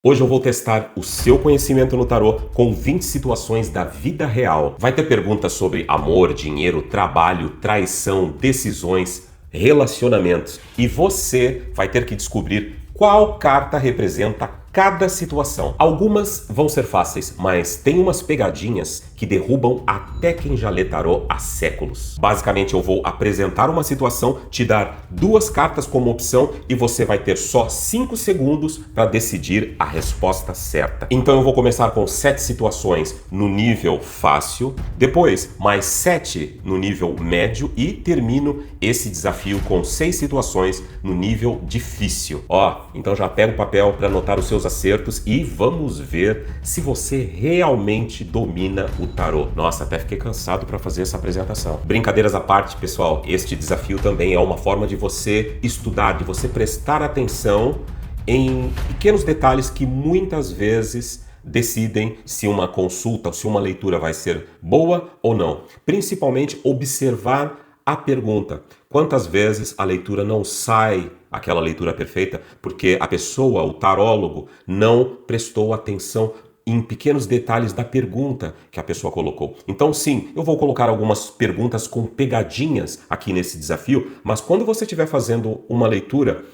Hoje eu vou testar o seu conhecimento no tarô com 20 situações da vida real. Vai ter perguntas sobre amor, dinheiro, trabalho, traição, decisões, relacionamentos. E você vai ter que descobrir qual carta representa cada situação. Algumas vão ser fáceis, mas tem umas pegadinhas que derrubam até quem já lê tarô há séculos. Basicamente, eu vou apresentar uma situação, te dar duas cartas como opção e você vai ter só 5 segundos para decidir a resposta certa. Então eu vou começar com 7 situações no nível fácil, depois mais 7 no nível médio e termino esse desafio com 6 situações no nível difícil. Então já pega o papel para anotar os seus acertos e vamos ver se você realmente domina o tarô. Nossa, até fiquei cansado para fazer essa apresentação. Brincadeiras à parte, pessoal, este desafio também é uma forma de você estudar, de você prestar atenção em pequenos detalhes que muitas vezes decidem se uma consulta ou se uma leitura vai ser boa ou não. Principalmente observar a pergunta. Quantas vezes a leitura não sai aquela leitura perfeita porque a pessoa, o tarólogo, não prestou atenção em pequenos detalhes da pergunta que a pessoa colocou. Então sim, eu vou colocar algumas perguntas com pegadinhas aqui nesse desafio, mas quando você estiver fazendo uma leitura,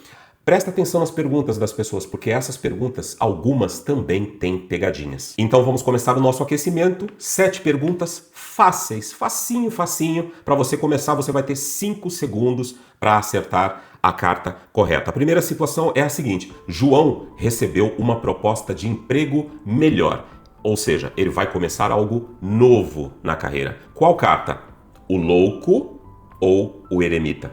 presta atenção nas perguntas das pessoas, porque essas perguntas, algumas também têm pegadinhas. Então vamos começar o nosso aquecimento. 7 perguntas fáceis, facinho, facinho. Para você começar, você vai ter 5 segundos para acertar a carta correta. A primeira situação é a seguinte: João recebeu uma proposta de emprego melhor. Ou seja, ele vai começar algo novo na carreira. Qual carta? O louco ou o eremita?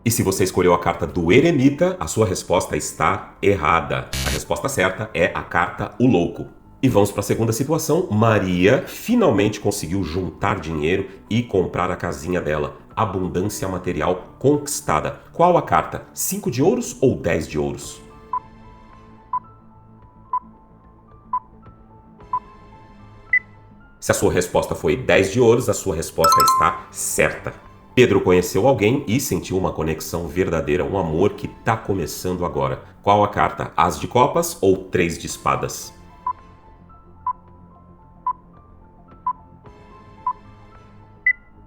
E se você escolheu a carta do eremita, a sua resposta está errada. A resposta certa é a carta o louco. E vamos para a segunda situação. Maria finalmente conseguiu juntar dinheiro e comprar a casinha dela. Abundância material conquistada. Qual a carta? 5 de ouros ou 10 de ouros? Se a sua resposta foi 10 de ouros, a sua resposta está certa. Pedro conheceu alguém e sentiu uma conexão verdadeira, um amor que está começando agora. Qual a carta? As de copas ou 3 de espadas?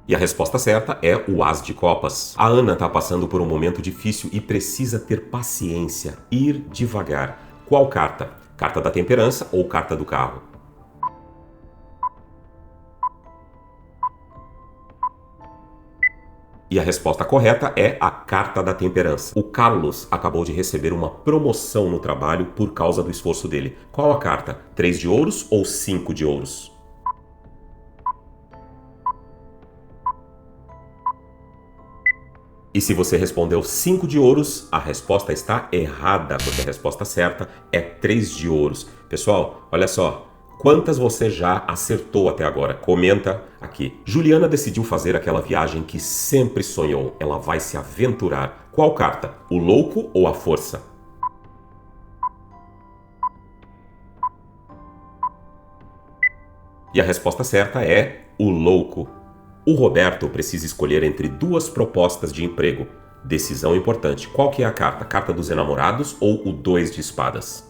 E a resposta certa é o As de Copas. A Ana está passando por um momento difícil e precisa ter paciência, ir devagar. Qual carta? Carta da temperança ou carta do carro? E a resposta correta é a carta da temperança. O Carlos acabou de receber uma promoção no trabalho por causa do esforço dele. Qual a carta? 3 de ouros ou 5 de ouros? E se você respondeu 5 de ouros, a resposta está errada, porque a resposta certa é 3 de ouros. Pessoal, olha só. Quantas você já acertou até agora? Comenta aqui. Juliana decidiu fazer aquela viagem que sempre sonhou. Ela vai se aventurar. Qual carta? O louco ou a força? E a resposta certa é o louco. O Roberto precisa escolher entre duas propostas de emprego. Decisão importante. Qual que é a carta? Carta dos enamorados ou o 2 de espadas?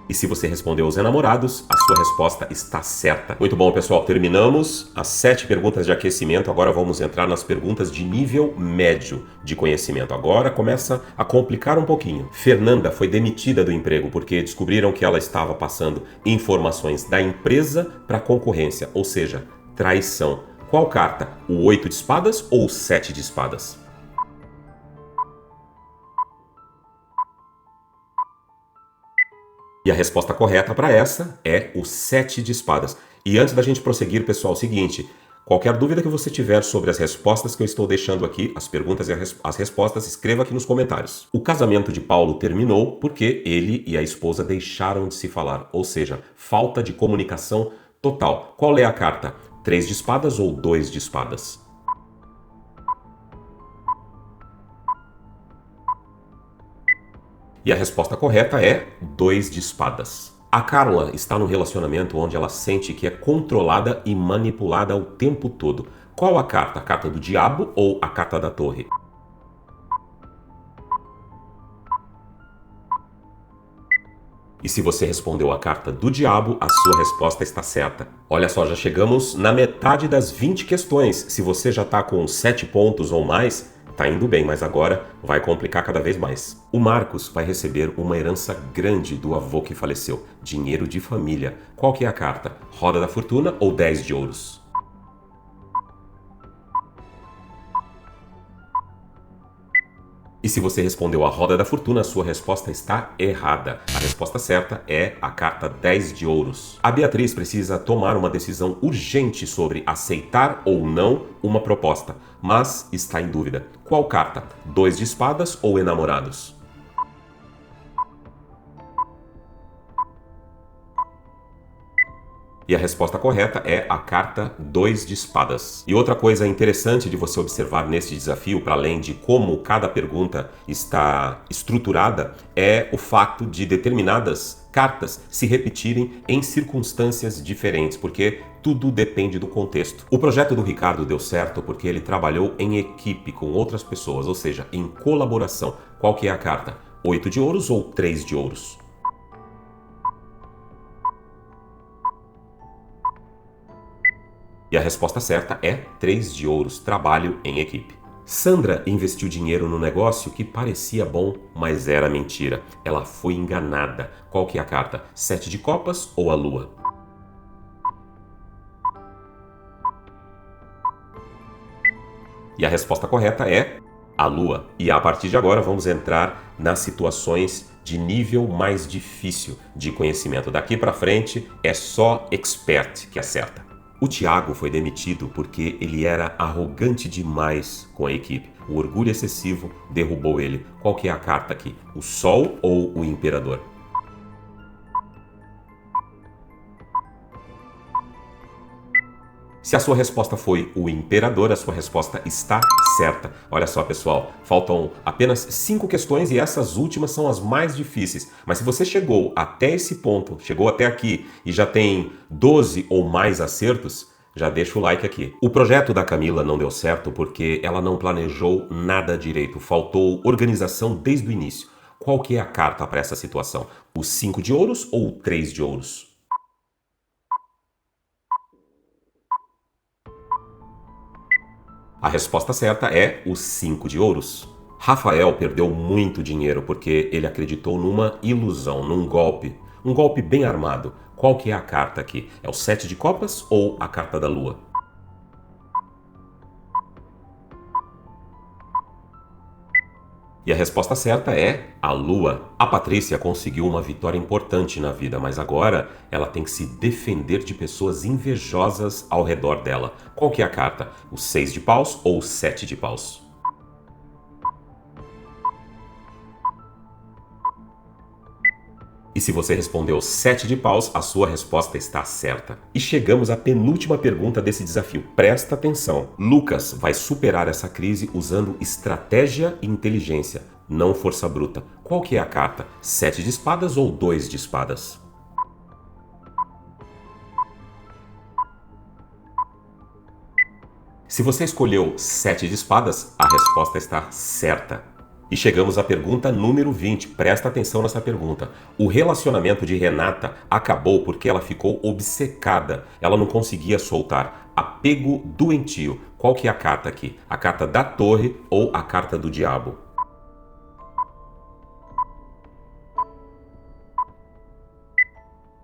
E se você respondeu os enamorados, a sua resposta está certa. Muito bom, pessoal. Terminamos as 7 perguntas de aquecimento. Agora vamos entrar nas perguntas de nível médio de conhecimento. Agora começa a complicar um pouquinho. Fernanda foi demitida do emprego porque descobriram que ela estava passando informações da empresa para a concorrência, ou seja, traição. Qual carta? O 8 de espadas ou o 7 de espadas? E a resposta correta para essa é o 7 de espadas. E antes da gente prosseguir, pessoal, é o seguinte: qualquer dúvida que você tiver sobre as respostas que eu estou deixando aqui, as perguntas e as respostas, escreva aqui nos comentários. O casamento de Paulo terminou porque ele e a esposa deixaram de se falar, ou seja, falta de comunicação total. Qual é a carta? 3 de espadas ou 2 de espadas? E a resposta correta é 2 de espadas. A Carla está num relacionamento onde ela sente que é controlada e manipulada o tempo todo. Qual a carta? A carta do diabo ou a carta da torre? E se você respondeu a carta do diabo, a sua resposta está certa. Olha só, já chegamos na metade das 20 questões. Se você já está com 7 pontos ou mais, tá indo bem, mas agora vai complicar cada vez mais. O Marcos vai receber uma herança grande do avô que faleceu, dinheiro de família. Qual que é a carta? Roda da fortuna ou 10 de ouros? E se você respondeu a roda da fortuna, a sua resposta está errada. A resposta certa é a carta 10 de ouros. A Beatriz precisa tomar uma decisão urgente sobre aceitar ou não uma proposta, mas está em dúvida. Qual carta? 2 de espadas ou enamorados? E a resposta correta é a carta 2 de espadas. E outra coisa interessante de você observar nesse desafio, para além de como cada pergunta está estruturada, é o fato de determinadas cartas se repetirem em circunstâncias diferentes, porque tudo depende do contexto. O projeto do Ricardo deu certo porque ele trabalhou em equipe com outras pessoas, ou seja, em colaboração. Qual que é a carta? 8 de ouros ou 3 de ouros? E a resposta certa é 3 de ouros, trabalho em equipe. Sandra investiu dinheiro no negócio que parecia bom, mas era mentira. Ela foi enganada. Qual que é a carta? 7 de copas ou a lua? E a resposta correta é a lua. E a partir de agora vamos entrar nas situações de nível mais difícil de conhecimento. Daqui para frente é só expert que acerta. O Thiago foi demitido porque ele era arrogante demais com a equipe. O orgulho excessivo derrubou ele. Qual que é a carta aqui? O Sol ou o Imperador? Se a sua resposta foi o Imperador, a sua resposta está certa. Olha só, pessoal, faltam apenas 5 questões e essas últimas são as mais difíceis. Mas se você chegou até esse ponto, chegou até aqui e já tem 12 ou mais acertos, já deixa o like aqui. O projeto da Camila não deu certo porque ela não planejou nada direito, faltou organização desde o início. Qual que é a carta para essa situação? O 5 de ouros ou o 3 de ouros? A resposta certa é o 5 de ouros. Rafael perdeu muito dinheiro porque ele acreditou numa ilusão, num golpe. Um golpe bem armado. Qual que é a carta aqui? É o 7 de copas ou a carta da lua? E a resposta certa é a lua. A Patrícia conseguiu uma vitória importante na vida, mas agora ela tem que se defender de pessoas invejosas ao redor dela. Qual que é a carta? O 6 de paus ou o 7 de paus? E se você respondeu 7 de paus, a sua resposta está certa. E chegamos à penúltima pergunta desse desafio. Presta atenção. Lucas vai superar essa crise usando estratégia e inteligência, não força bruta. Qual que é a carta? 7 de espadas ou 2 de espadas? Se você escolheu 7 de espadas, a resposta está certa. E chegamos à pergunta número 20. Presta atenção nessa pergunta. O relacionamento de Renata acabou porque ela ficou obcecada. Ela não conseguia soltar. Apego doentio. Qual que é a carta aqui? A carta da torre ou a carta do diabo?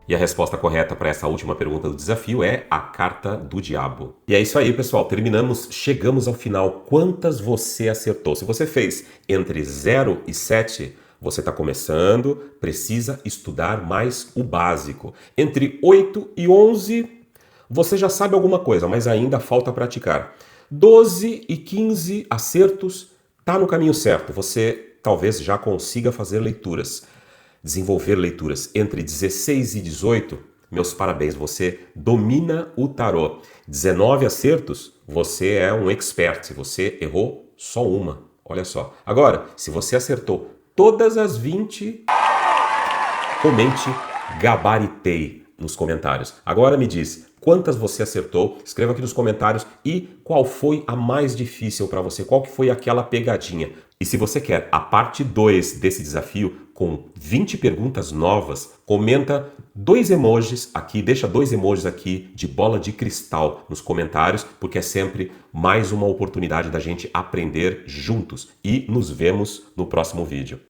E a resposta correta para essa última pergunta do desafio é a carta do diabo. E é isso aí, pessoal. Terminamos, chegamos ao final. Quantas você acertou? Se você fez entre 0 e 7, você está começando, precisa estudar mais o básico. Entre 8 e 11, você já sabe alguma coisa, mas ainda falta praticar. 12 e 15 acertos, está no caminho certo. Você talvez já consiga fazer leituras. Desenvolver leituras entre 16 e 18, meus parabéns, você domina o tarô. 19 acertos, você é um expert, você errou só uma, olha só. Agora, se você acertou todas as 20, comente gabaritei nos comentários. Agora me diz, quantas você acertou? Escreva aqui nos comentários e qual foi a mais difícil para você? Qual que foi aquela pegadinha? E se você quer a parte 2 desse desafio com 20 perguntas novas, comenta 2 emojis aqui, deixa 2 emojis aqui de bola de cristal nos comentários, porque é sempre mais uma oportunidade da gente aprender juntos. E nos vemos no próximo vídeo.